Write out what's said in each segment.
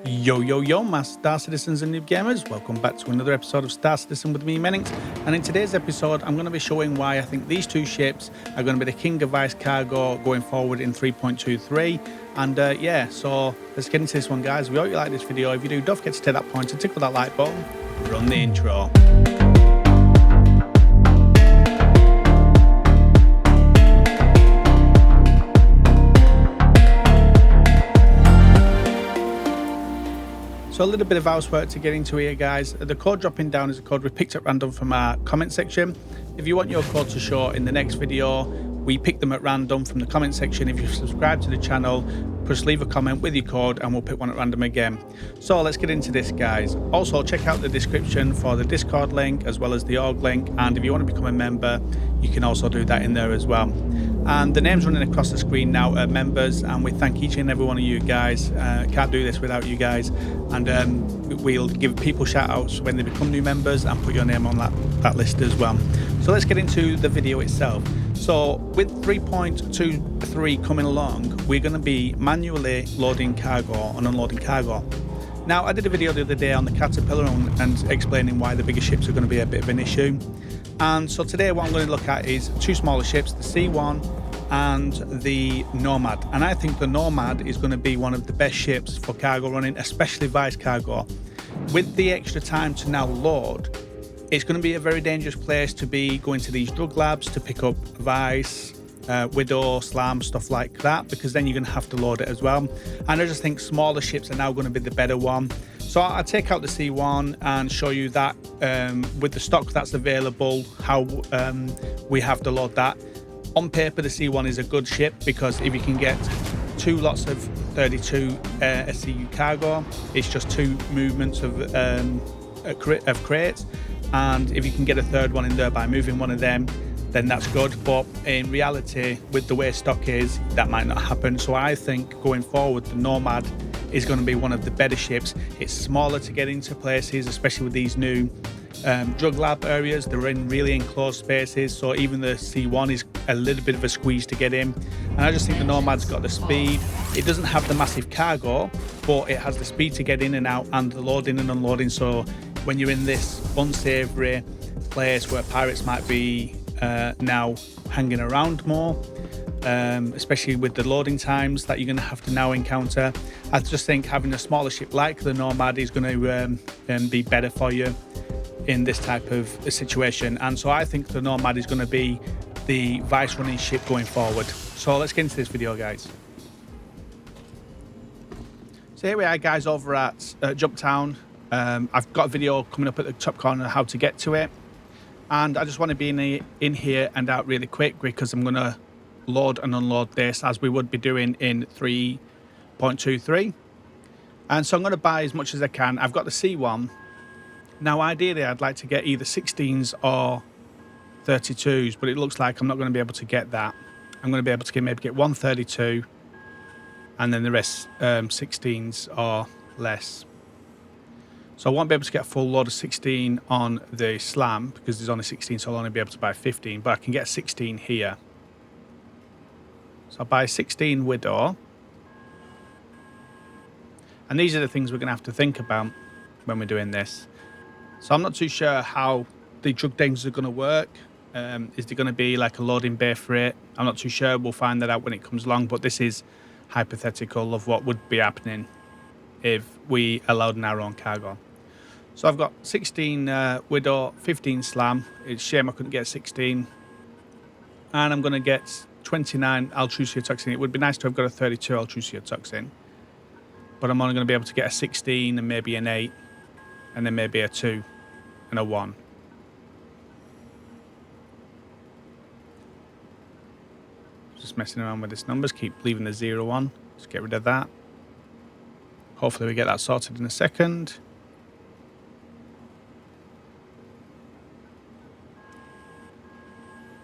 Yo, yo, yo, my Star Citizens and Noob Gamers. Welcome back to another episode of Star Citizen with me, Mennings. And in today's episode, I'm going to be showing why I think these two ships are going to be the king of ice cargo going forward in 3.23. And yeah, so let's get into this one, guys. We hope you like this video. If you do, don't forget to take that point and tickle that like button. Run the intro. So a little bit of housework to get into here, guys. The code dropping down is a code we picked at random from our comment section. If you want your code to show in the next video, we pick them at random from the comment section. If you subscribe to the channel, just leave a comment with your code and we'll pick one at random again. So let's get into this, guys. Also, check out the description for the Discord link as well as the org link. And if you want to become a member, you can also do that in there as well. And the names running across the screen now are members, and we thank each and every one of you guys. Can't do this without you guys. And we'll give people shout outs when they become new members and put your name on that list as well. So let's get into the video itself. So with 3.23 coming along, we're going to be manually loading cargo and unloading cargo. Now, I did a video the other day on the Caterpillar and explaining why the bigger ships are going to be a bit of an issue. And so today what I'm going to look at is two smaller ships, the C1 and the Nomad. And I think the Nomad is going to be one of the best ships for cargo running, especially vice cargo. With the extra time to now load, it's going to be a very dangerous place to be going to these drug labs to pick up vice, widow, slam, stuff like that, because then you're going to have to load it as well. And I just think smaller ships are now going to be the better one. So I'll take out the C1 and show you that with the stock that's available, how we have to load that. On paper, the C1 is a good ship because if you can get two lots of 32 SCU cargo, it's just two movements of crates. And if you can get a third one in there by moving one of them, then that's good. But in reality, with the way stock is, that might not happen. So I think going forward, the Nomad is going to be one of the better ships. It's smaller to get into places, especially with these new drug lab areas. They're in really enclosed spaces, so even the C1 is a little bit of a squeeze to get in. And I just think the Nomad's got the speed. It doesn't have the massive cargo, but it has the speed to get in and out and the loading and unloading. So when you're in this unsavory place where pirates might be now hanging around more, especially with the loading times that you're going to have to now encounter, I just think having a smaller ship like the Nomad is going to be better for you in this type of situation. And so I think the Nomad is going to be the vice running ship going forward. So let's get into this video, guys. So here we are, guys, over at Jumptown. I've got a video coming up at the top corner how to get to it, and I just want to be in here and out really quick because I'm going to load and unload this as we would be doing in 3.23. And so I'm going to buy as much as I can. I've got the C1. Now ideally I'd like to get either 16s or 32s, but it looks like I'm not going to be able to get that. I'm going to be able to maybe get 132 and then the rest 16s or less. So I won't be able to get a full load of 16 on the slam because there's only 16, so I'll only be able to buy 15, but I can get 16 here. So I'll buy 16 widow. And these are the things we're going to have to think about when we're doing this. So I'm not too sure how the drug dings are going to work. Is there going to be like a loading bay for it? I'm not too sure. We'll find that out when it comes along, but this is hypothetical of what would be happening if we allowed in our own cargo. So I've got 16 widow, 15 slam. It's a shame I couldn't get 16. And I'm going to get 29 Altrusia toxin. It would be nice to have got a 32 Altrusia toxin, but I'm only going to be able to get a 16 and maybe an 8 and then maybe a 2 and a 1. Just messing around with these numbers, keep leaving the 0 on. Just get rid of that. Hopefully we get that sorted in a second.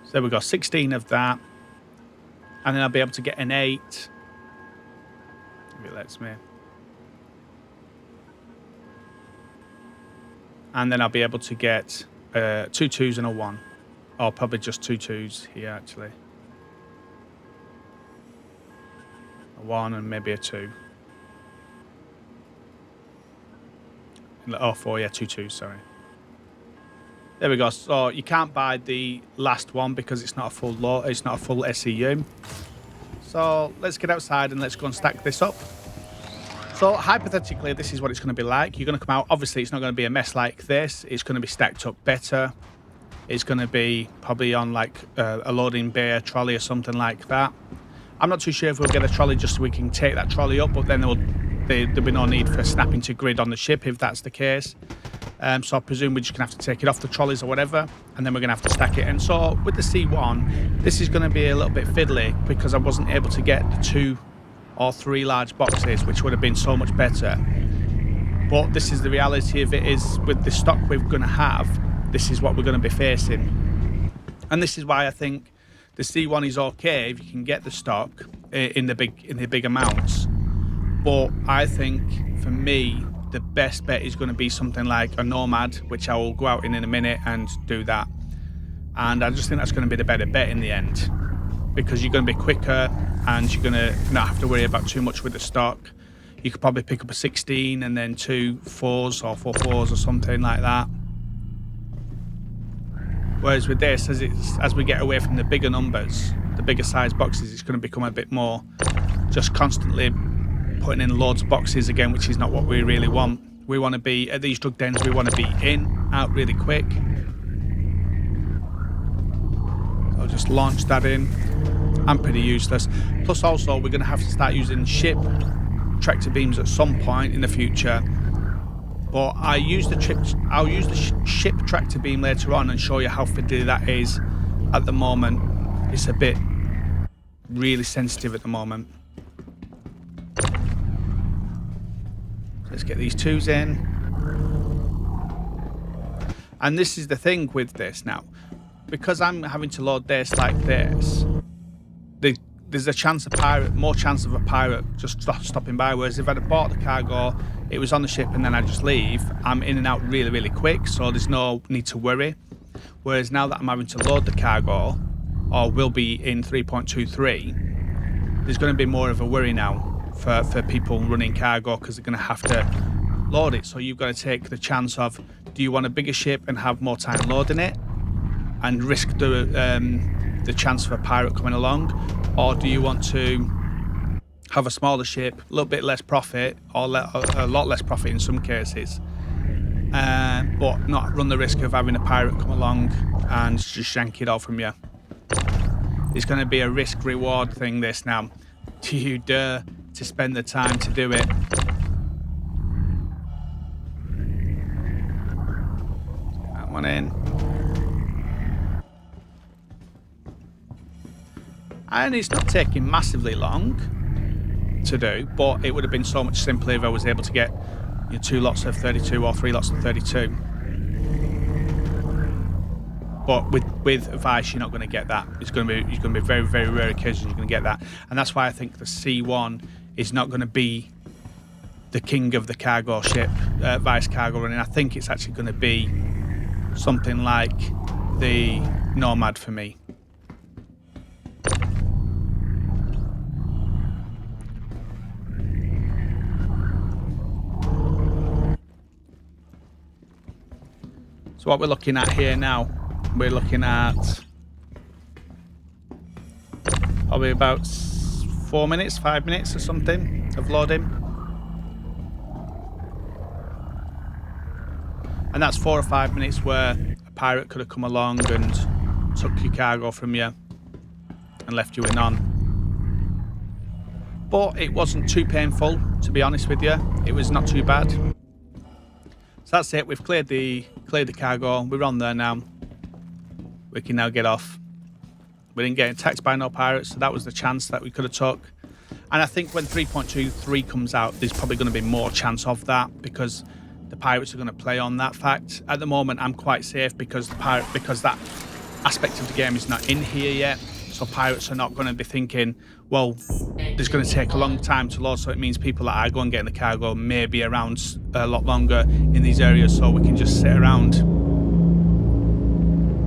So there we go, 16 of that. And then I'll be able to get an 8. If it lets me. And then I'll be able to get 2 2s and a 1. Or probably just 2 2s here, actually. A 1 and maybe a 2. Oh, 4, yeah, 2-2, sorry. There we go. So you can't buy the last one because it's not a full load, it's not a full SEU. So let's get outside and let's go and stack this up. So hypothetically, this is what it's going to be like. You're going to come out. Obviously, it's not going to be a mess like this. It's going to be stacked up better. It's going to be probably on like a loading bay, a trolley or something like that. I'm not too sure if we'll get a trolley just so we can take that trolley up, but then there'll be no need for snapping to grid on the ship if that's the case. So I presume we're just going to have to take it off the trolleys or whatever, and then we're going to have to stack it. And so with the C1, this is going to be a little bit fiddly because I wasn't able to get the 2 or 3 large boxes, which would have been so much better. But this is the reality of it, is with the stock we're going to have, this is what we're going to be facing. And this is why I think the C1 is okay if you can get the stock in the big amounts. But I think for me, the best bet is going to be something like a Nomad, which I will go out in a minute and do that. And I just think that's going to be the better bet in the end, because you're going to be quicker and you're going to not have to worry about too much with the stock. You could probably pick up a 16 and then 2 4s or 4 4s or something like that. Whereas with this, as we get away from the bigger numbers, the bigger size boxes, it's going to become a bit more just constantly putting in loads of boxes again, which is not what we really want. We want to be at these drug dens, we want to be out really quick. I'll just launch that in. I'm pretty useless. Plus also we're going to have to start using ship tractor beams at some point in the future. But I'll use the ship tractor beam later on and show you how fiddly that is. At the moment, it's a bit really sensitive at the moment. Let's get these 2s in. And this is the thing with this now. Because I'm having to load this like this, there's a chance more chance of a pirate just stopping by. Whereas if I'd have bought the cargo, it was on the ship and then I just leave, I'm in and out really, really quick, so there's no need to worry. Whereas now that I'm having to load the cargo, or will be in 3.23, there's going to be more of a worry now for people running cargo, because they're going to have to load it. So you've got to take the chance of, do you want a bigger ship and have more time loading it and risk the chance of a pirate coming along, or do you want to have a smaller ship, a little bit less profit, or a lot less profit in some cases, but not run the risk of having a pirate come along and just yank it all from you? It's going to be a risk-reward thing, this now. Do you dare to spend the time to do it? Get that one in. And it's not taking massively long to do, but it would have been so much simpler if I was able to get 2 lots of 32 or 3 lots of 32. But with Vice, you're not going to get that. It's going to be very, very rare occasions you're going to get that, and that's why I think the C1 is not going to be the king of the cargo ship, Vice cargo running. I think it's actually going to be something like the Nomad for me. So what we're looking at here now, we're looking at probably about 4 minutes, 5 minutes or something of loading. And that's 4 or 5 minutes where a pirate could have come along and took your cargo from you and left you in none. But it wasn't too painful, to be honest with you. It was not too bad. So that's it. We've cleared the cargo. We're on there now. We can now get off. We didn't get attacked by no pirates, so that was the chance that we could have took. And I think when 3.23 comes out, there's probably going to be more chance of that, because the pirates are going to play on that fact. At the moment, I'm quite safe because that aspect of the game is not in here yet. So pirates are not going to be thinking, well, it's going to take a long time to load, so it means people that are going to get in the cargo may be around a lot longer in these areas, so we can just sit around.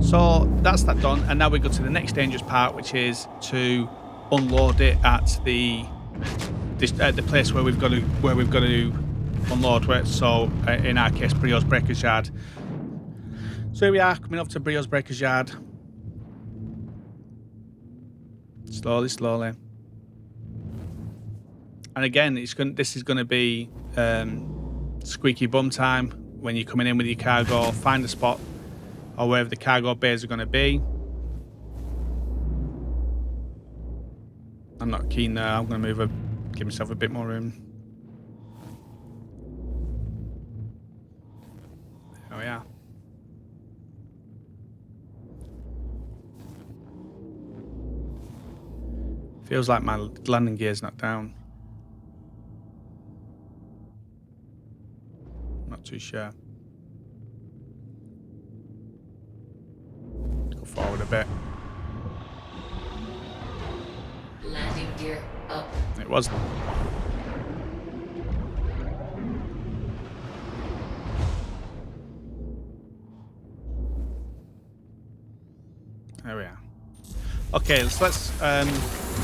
So that's that done, and now we go to the next dangerous part, which is to unload it at the place where we've got to unload it. So in our case, Brio's Breaker's Yard. So here we are, coming up to Brio's Breaker's Yard. Slowly, slowly. And again, this is going to be squeaky bum time when you're coming in with your cargo. Find a spot or wherever the cargo bays are going to be. I'm not keen there. I'm going to move give myself a bit more room. There we are. Feels like my landing gear's not down. Not too sure. Go forward a bit. Landing gear up. It wasn't. There we are. Okay, so let's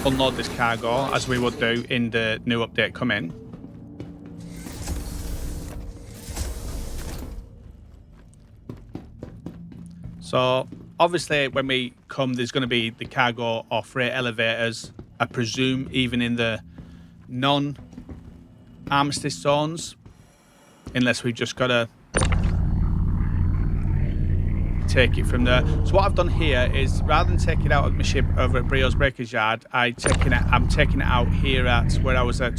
unload this cargo as we would do in the new update coming. So obviously when we come, there's going to be the cargo or freight elevators, I presume, even in the non-armistice zones, unless we've just got to take it from there. So what I've done here is, rather than take it out of my ship over at Brio's Breaker's Yard, I'm taking it out here at where I was at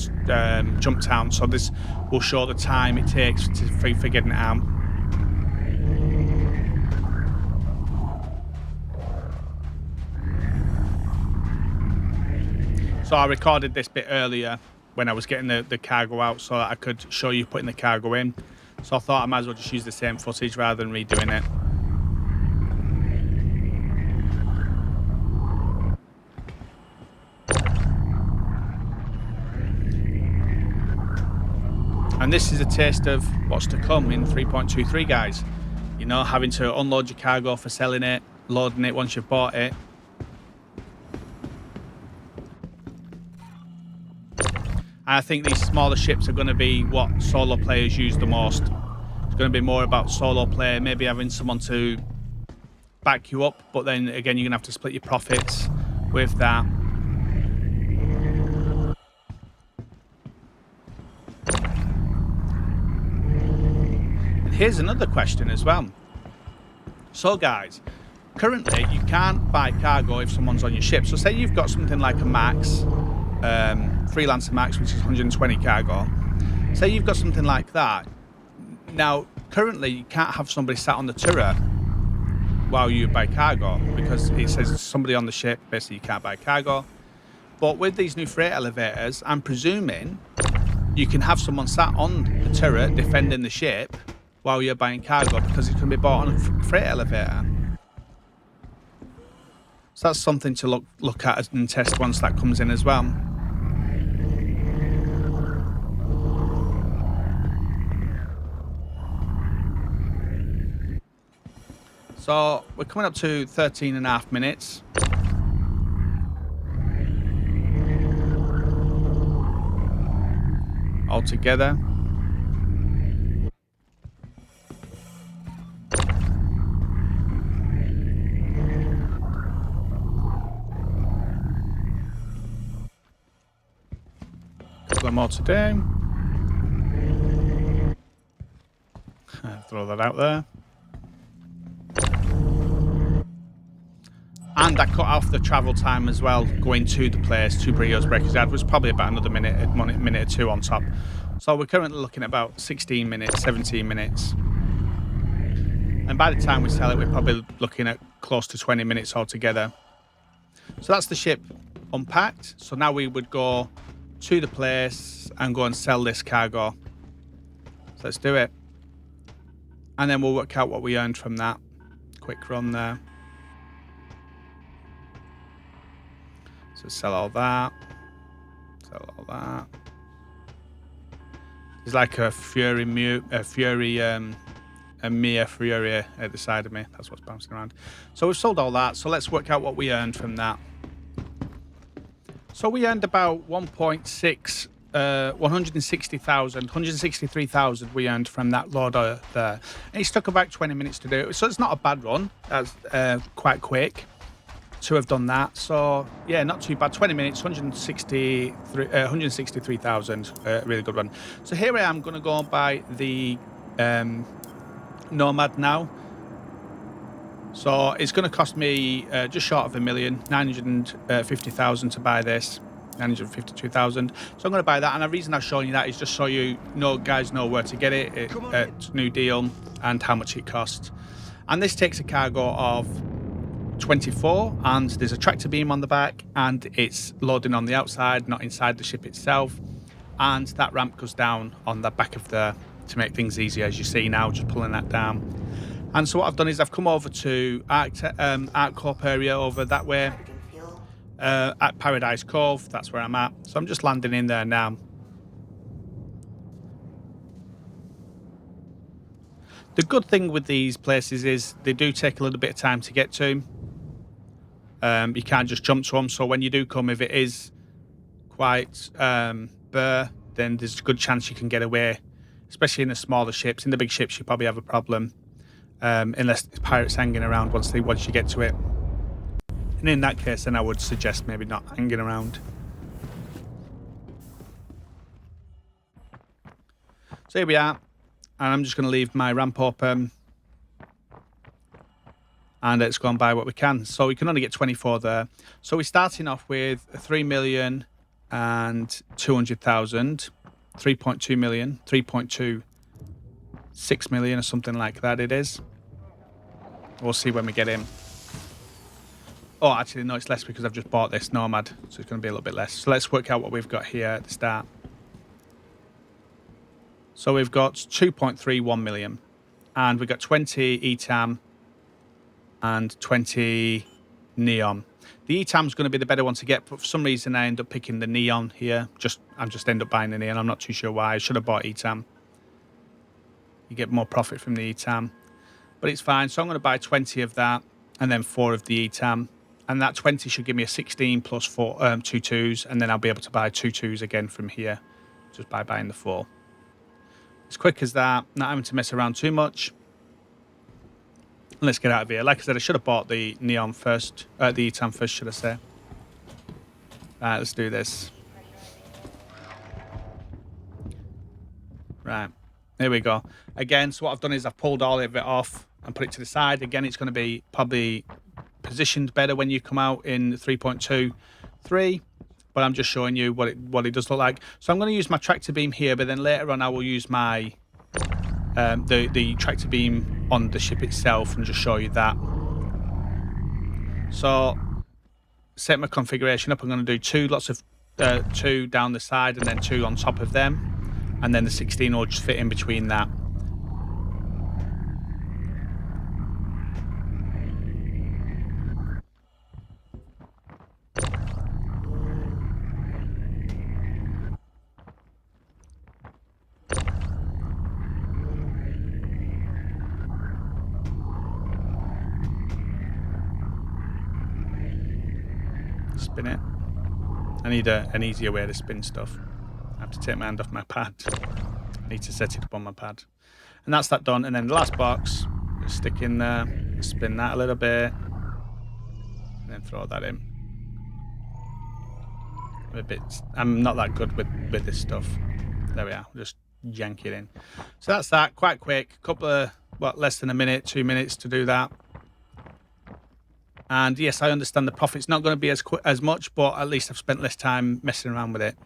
Jump Town. So this will show the time it takes for getting it out. So I recorded this bit earlier when I was getting the cargo out so that I could show you putting the cargo in. So I thought I might as well just use the same footage rather than redoing it. And this is a taste of what's to come in 3.23, guys. You know, having to unload your cargo for selling it, loading it once you've bought it. I think these smaller ships are going to be what solo players use the most. It's going to be more about solo play, maybe having someone to back you up, but then again, you're going to have to split your profits with that. And here's another question as well. So guys, currently you can't buy cargo if someone's on your ship. So say you've got something like a Max, Freelancer Max, which is 120 cargo. Say you've got something like that. Now, currently, you can't have somebody sat on the turret while you buy cargo because it says somebody on the ship, basically you can't buy cargo. But with these new freight elevators, I'm presuming you can have someone sat on the turret defending the ship while you're buying cargo because it can be bought on a freight elevator. So that's something to look at and test once that comes in as well. So we're coming up to 13.5 minutes. Altogether. Couple more to do. Throw that out there. And I cut off the travel time as well, going to the place, to Brio's Breaker's Yard, was probably about another minute or two on top. So we're currently looking at about 16 minutes, 17 minutes. And by the time we sell it, we're probably looking at close to 20 minutes altogether. So that's the ship unpacked. So now we would go to the place and go and sell this cargo. So let's do it. And then we'll work out what we earned from that. Quick run there. So sell all that. Sell all that. There's like a Fury, a Mia Fury at the side of me. That's what's bouncing around. So we've sold all that. So let's work out what we earned from that. So we earned about 1.6 160,000, 163,000 we earned from that loader there. And it took about 20 minutes to do it, so it's not a bad run. That's quite quick to have done that. So yeah, not too bad. 20 minutes, 163,000, really good run. So here I am going to go and buy the Nomad now. So it's going to cost me just short of $1 million, 950,000 to buy this. 952,000. So I'm going to buy that, and the reason I've shown you that is just so you guys know where to get it. It's new deal and how much it costs. And this takes a cargo of 24, and there's a tractor beam on the back, and it's loading on the outside, not inside the ship itself. And that ramp goes down on the back of there to make things easier, as you see now, just pulling that down. And so what I've done is I've come over to Corp area over that way. At Paradise Cove, that's where I'm at. So I'm just landing in there now. The good thing with these places is they do take a little bit of time to get to. You can't just jump to them. So when you do come, if it is quite bare, then there's a good chance you can get away. Especially in the smaller ships. In the big ships, you probably have a problem. Unless there's pirates hanging around once you get to it. And in that case, then I would suggest maybe not hanging around. So here we are. And I'm just going to leave my ramp open. And let's go and buy what we can. So we can only get 24 there. So we're starting off with 3,200,000. 3.2 million. 3.26 million or something like that it is. We'll see when we get in. Oh, actually, no, it's less because I've just bought this Nomad, so it's going to be a little bit less. So let's work out what we've got here at the start. So we've got 2.31 million, and we've got 20 ETAM and 20 Neon. The ETAM's going to be the better one to get, but for some reason I end up picking the Neon here. I just end up buying the Neon. I'm not too sure why. I should have bought ETAM. You get more profit from the ETAM, but it's fine. So I'm going to buy 20 of that, and then 4 of the ETAM. And that 20 should give me a 16 plus 4, 2 2s, and then I'll be able to buy 2 2s again from here, just by buying the 4. As quick as that, not having to mess around too much. Let's get out of here. Like I said, I should have bought the Neon first, the ETAM first, should I say. Right, let's do this. Right, here we go. Again, so what I've done is I've pulled all of it off and put it to the side. Again, it's going to be probably positioned better when you come out in 3.23, but I'm just showing you what it does look like. So I'm going to use my tractor beam here, but then later on I will use my the tractor beam on the ship itself and just show you that. So set my configuration up. I'm going to do 2 lots of 2 down the side and then 2 on top of them, and then the 16 will just fit in between that. Spin it. I need an easier way to spin stuff. I have to take my hand off my pad. I need to set it up on my pad. And that's that done. And then the last box, just stick in there, spin that a little bit, and then throw that in. I'm not that good with this stuff. There we are. Just yank it in. So that's that. Quite quick. Couple of, less than a minute, 2 minutes to do that. And yes, I understand the profit's not going to be as much, but at least I've spent less time messing around with it.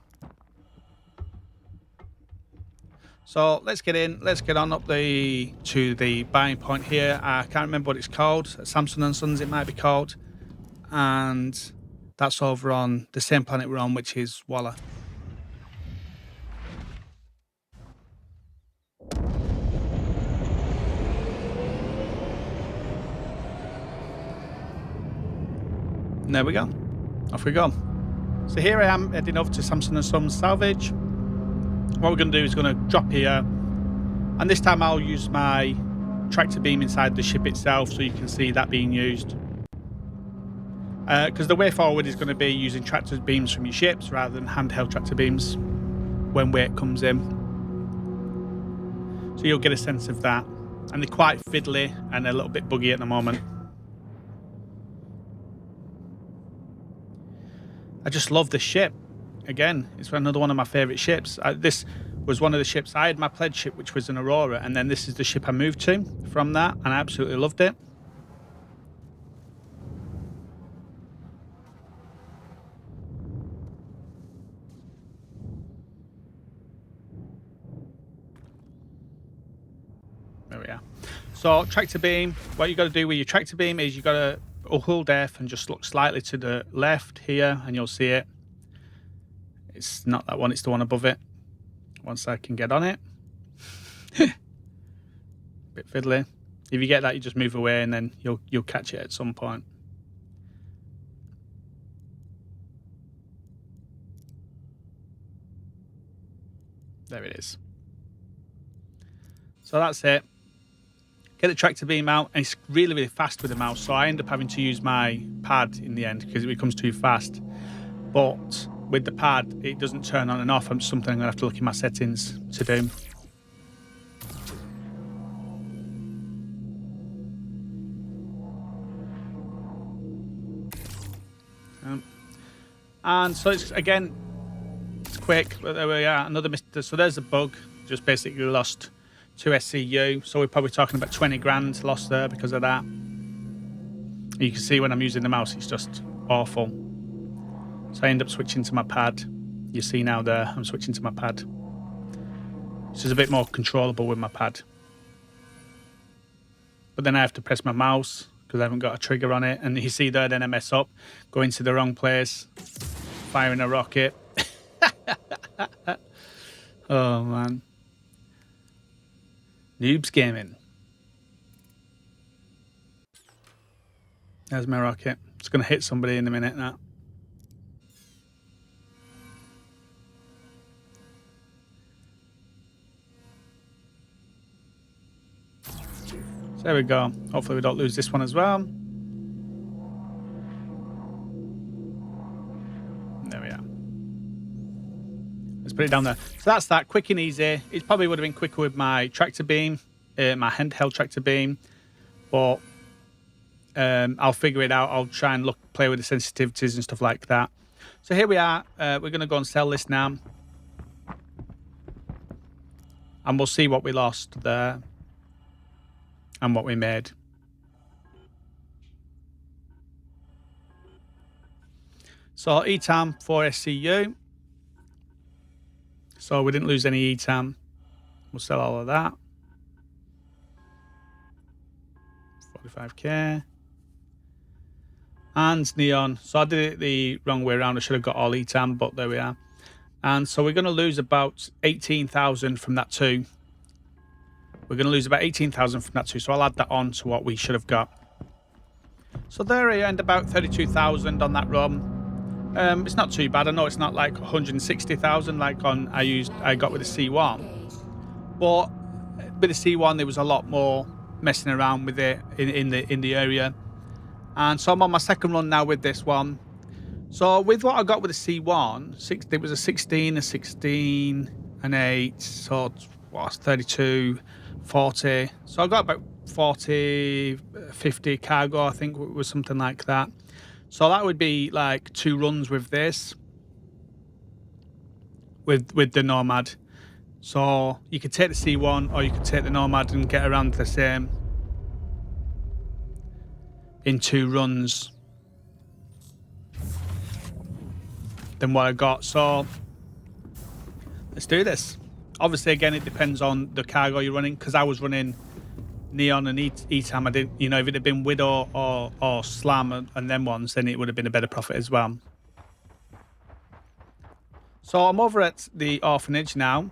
So let's get in. Let's get on up to the buying point here. I can't remember what it's called. Samson and Sons it might be called. And that's over on the same planet we're on, which is Walla. And there we go. Off we go. So here I am heading over to Samson and Sons Salvage. What we're going to do is going to drop here. And this time I'll use my tractor beam inside the ship itself so you can see that being used. Because the way forward is going to be using tractor beams from your ships rather than handheld tractor beams. when weight comes in. So you'll get a sense of that. And they're quite fiddly and a little bit buggy at the moment. I just love this ship. Again, it's another one of my favourite ships. This was one of the ships. I had my pledge ship, which was an Aurora, and then this is the ship I moved to from that, and I absolutely loved it. There we are. So tractor beam, what you got to do with your tractor beam is you got to hold F and just look slightly to the left here, and you'll see it. It's not that one, it's the one above it. Once I can get on it. Bit fiddly. If you get that, you just move away and then you'll catch it at some point. There it is. So that's it. Get the tractor beam out, and it's really, really fast with the mouse, so I end up having to use my pad in the end because it becomes too fast. But with the pad, it doesn't turn on and off. It's something I'm going to have to look in my settings to do. And so it's, again, it's quick, but there we are, another Mr. So there's a bug, just basically lost 2 SCU, so we're probably talking about 20 grand lost there because of that. You can see when I'm using the mouse, it's just awful. So I end up switching to my pad. You see now there, I'm switching to my pad. It's just a bit more controllable with my pad. But then I have to press my mouse because I haven't got a trigger on it. And you see there, then I mess up, go into the wrong place, firing a rocket. Oh, man. Noobs gaming. There's my rocket. It's going to hit somebody in a minute now. So there we go. Hopefully we don't lose this one as well. There we are. Let's put it down there. So that's that, quick and easy. It probably would have been quicker with my tractor beam, my handheld tractor beam, but I'll figure it out. I'll try and play with the sensitivities and stuff like that. So here we are. We're going to go and sell this now. And we'll see what we lost there and what we made. So ETAM 4 SCU. So we didn't lose any ETAM. We'll sell all of that. 45k. And neon. So I did it the wrong way around. I should have got all ETAM, but there we are. And so we're going to lose about 18,000 from that too. We're going to lose about 18,000 from that too. So I'll add that on to what we should have got. So there I end about 32,000 on that run. It's not too bad. I know it's not like 160,000 like on I got with the C1, but with the C1 there was a lot more messing around with it in the area, and so I'm on my second run now with this one. So with what I got with the C1, it was a 16, a 16, an 8, so what's 32, 40. So I got about 40, 50 cargo, I think it was something like that. So that would be like 2 runs with this, with the Nomad. So you could take the C1 or you could take the Nomad and get around the same in 2 runs than what I got. So let's do this. Obviously, again, it depends on the cargo you're running, because I was running Neon and ETAM. I didn't, if it had been Widow or Slam and them ones, then it would have been a better profit as well. So I'm over at the Orphanage now.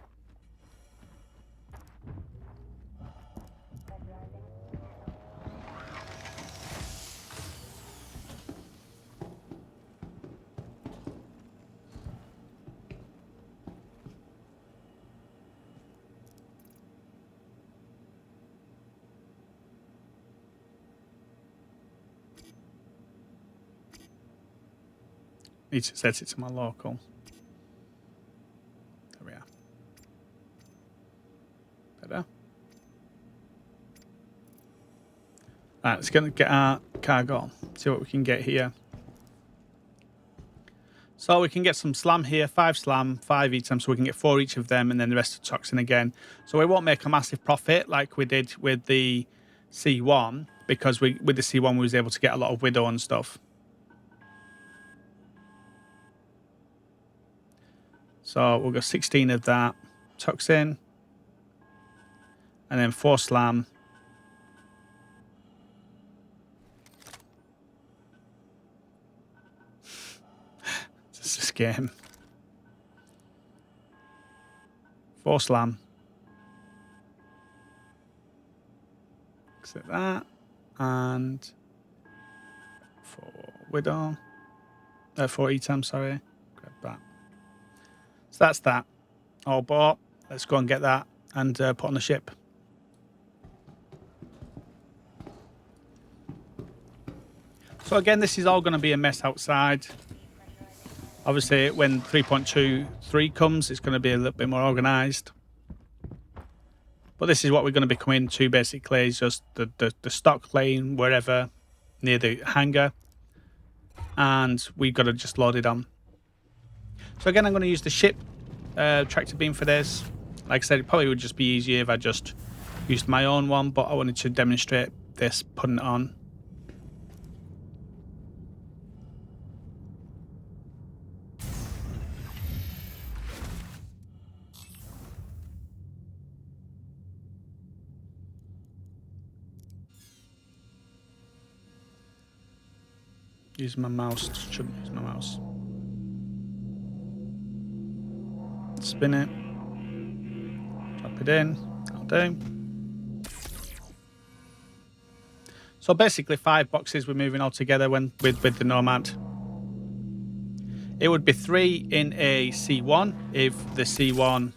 Need to set it to my local. There we are. Right, let's get our cargo. See what we can get here. So we can get some slam here, 5 slam, 5 each time, so we can get 4 each of them, and then the rest of toxin again. So we won't make a massive profit like we did with the C1, because with the C1 we was able to get a lot of widow and stuff. So we'll go 16 of that toxin, and then 4 slam. This game. 4 slam. Exit that. And 4 widow. 4 etam, sorry. Grab that. So that's that. All bought. Let's go and get that and put on the ship. So again, this is all going to be a mess outside. Obviously, when 3.23 comes, it's going to be a little bit more organised. But this is what we're going to be coming to, basically, is just the stock lane, wherever, near the hangar. And we've got to just load it on. So again, I'm going to use the ship tractor beam for this. Like I said, it probably would just be easier if I just used my own one, but I wanted to demonstrate this, putting it on. Use my mouse. Shouldn't use my mouse. Spin it. Drop it in. That'll do. So basically 5 boxes we're moving all together with the Nomad. It would be 3 in a C1 if the C1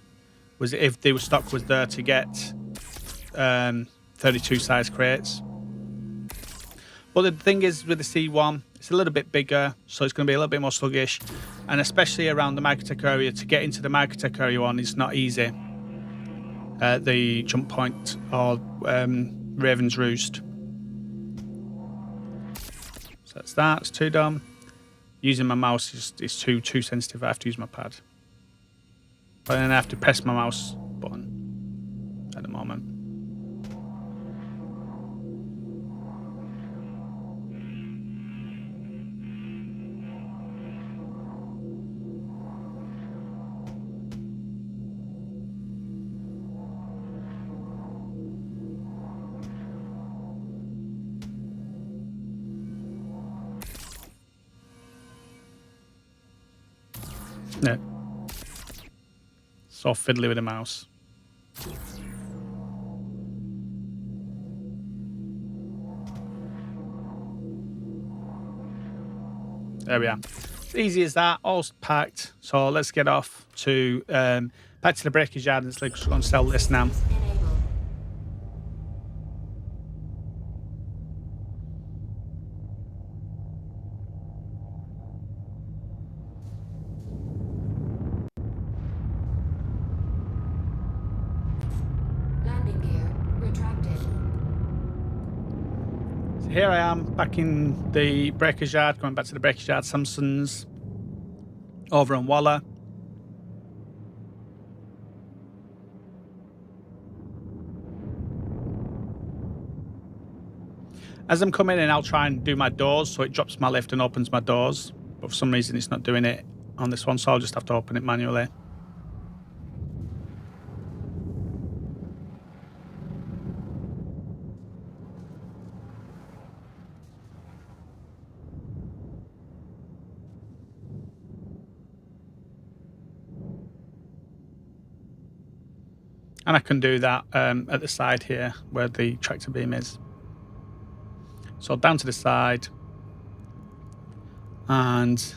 was, if the stock was there to get 32 size crates. But the thing is, with the C1, it's a little bit bigger, so it's going to be a little bit more sluggish, and especially around the Microtech area, to get into the Microtech area one is not easy. The jump point or Raven's Roost. So that's that. It's 2 done. Using my mouse is too sensitive. I have to use my pad. But then I have to press my mouse button at the moment. Yeah. So fiddly with the mouse. There we are. It's easy as that. All packed. So let's get off to back to the breakage yard and let's go and sell this now. Landing gear retracted. So here I am back in the breakage yard, going back to the breakage yard, Samson's over on Walla. As I'm coming in, I'll try and do my doors, so it drops my lift and opens my doors. But for some reason, it's not doing it on this one, so I'll just have to open it manually. And I can do that at the side here, where the tractor beam is. So down to the side, and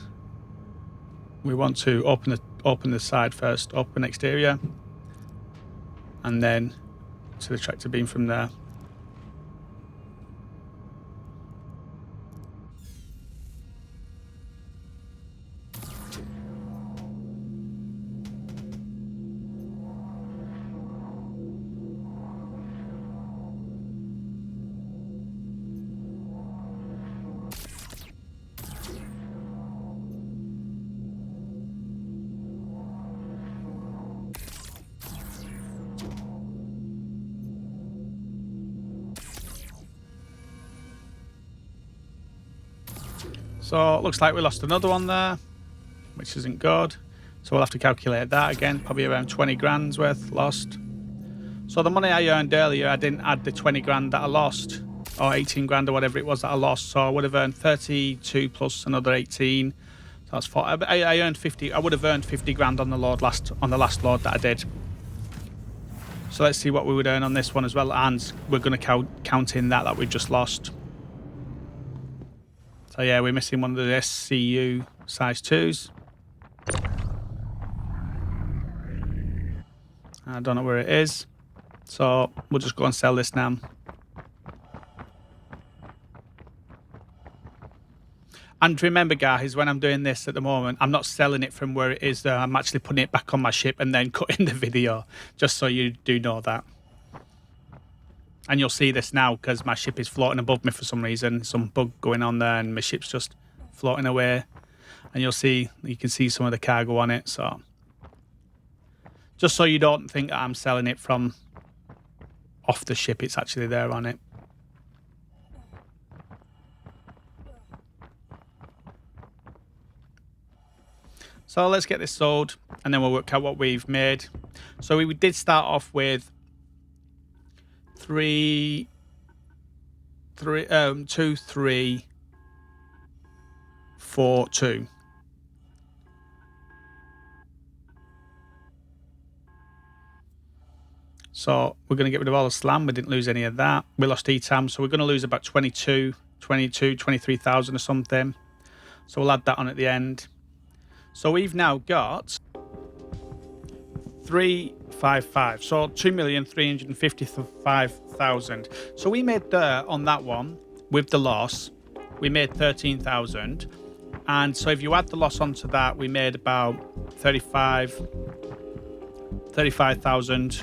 we want to open the side first, open exterior, and then to the tractor beam from there. So it looks like we lost another one there, which isn't good. So we'll have to calculate that again, probably around 20 grand's worth lost. So the money I earned earlier, I didn't add the 20 grand that I lost, or 18 grand or whatever it was that I lost. So I would have earned 32 plus another 18. So that's 40. I earned 50. I would have earned 50 grand on the last load that I did. So let's see what we would earn on this one as well, and we're going to count in that we've just lost. So yeah, we're missing one of the SCU size 2s. I don't know where it is, so we'll just go and sell this now. And remember, guys, when I'm doing this at the moment, I'm not selling it from where it is. I'm actually putting it back on my ship and then cutting the video, just so you do know that. And you'll see this now because my ship is floating above me for some reason. Some bug going on there, and my ship's just floating away. And you can see some of the cargo on it. So just so you don't think that I'm selling it from off the ship, it's actually there on it. So let's get this sold, and then we'll work out what we've made. So we did start off with 2, 3, 4, 2. So we're going to get rid of all the slam. We didn't lose any of that. We lost ETAM, so we're going to lose about 23,000 or something. So we'll add that on at the end. So we've now got 355, so 2,355,000. So we made on that one with the loss, we made 13,000, and so if you add the loss onto that, we made about 35,000.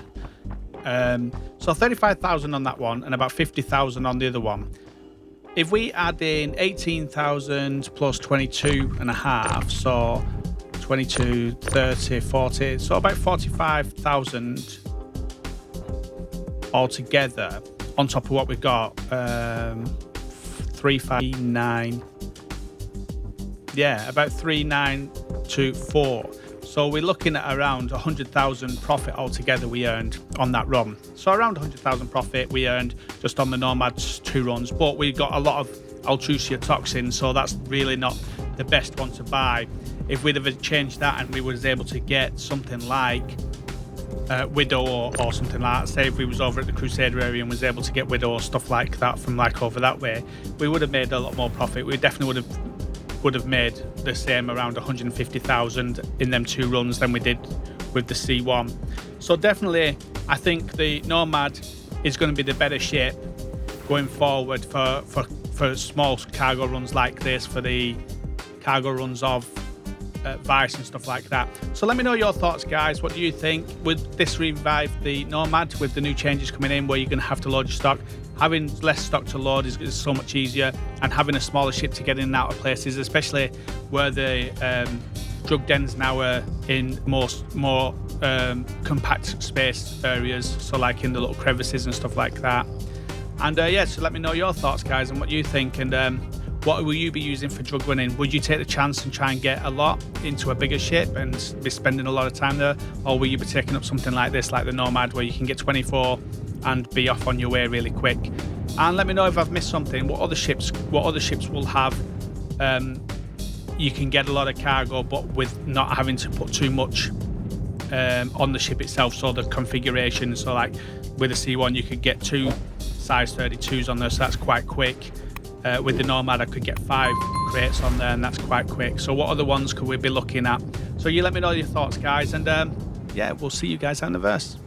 So 35,000 on that one, and about 50,000 on the other one. If we add in 18,000 plus 22.5, so 22, 30, 40, so about 45,000 altogether on top of what we've got. 359, yeah, about 3,924. So we're looking at around 100,000 profit altogether we earned on that run. So around 100,000 profit we earned just on the Nomad's 2 runs, but we got a lot of Altrusia toxins, so that's really not the best one to buy. If we'd have changed that and we was able to get something like Widow or something like that, say if we was over at the Crusader area and was able to get Widow or stuff like that from like over that way, we would have made a lot more profit. We definitely would have made the same, around 150,000 in them 2 runs than we did with the C1. So definitely I think the Nomad is going to be the better ship going forward for small cargo runs like this, for the cargo runs of Vice and stuff like that. So let me know your thoughts, guys. What do you think? Would this revive the Nomad with the new changes coming in where you're going to have to load your stock? Having less stock to load is so much easier, and having a smaller ship to get in and out of places, especially where the drug dens now are in more compact space areas, so like in the little crevices and stuff like that. And yeah, so let me know your thoughts, guys, and what you think, and what will you be using for drug running? Would you take the chance and try and get a lot into a bigger ship and be spending a lot of time there, or will you be taking up something like this, like the Nomad, where you can get 24 and be off on your way really quick? And let me know if I've missed something. What other ships will have you can get a lot of cargo, but with not having to put too much on the ship itself. So the configuration, so like with the C1 you could get 2 size 32s on there, so that's quite quick. With the Nomad I could get 5 crates on there, and that's quite quick. So what other ones could we be looking at? So you let me know your thoughts, guys, and yeah, we'll see you guys out in the verse.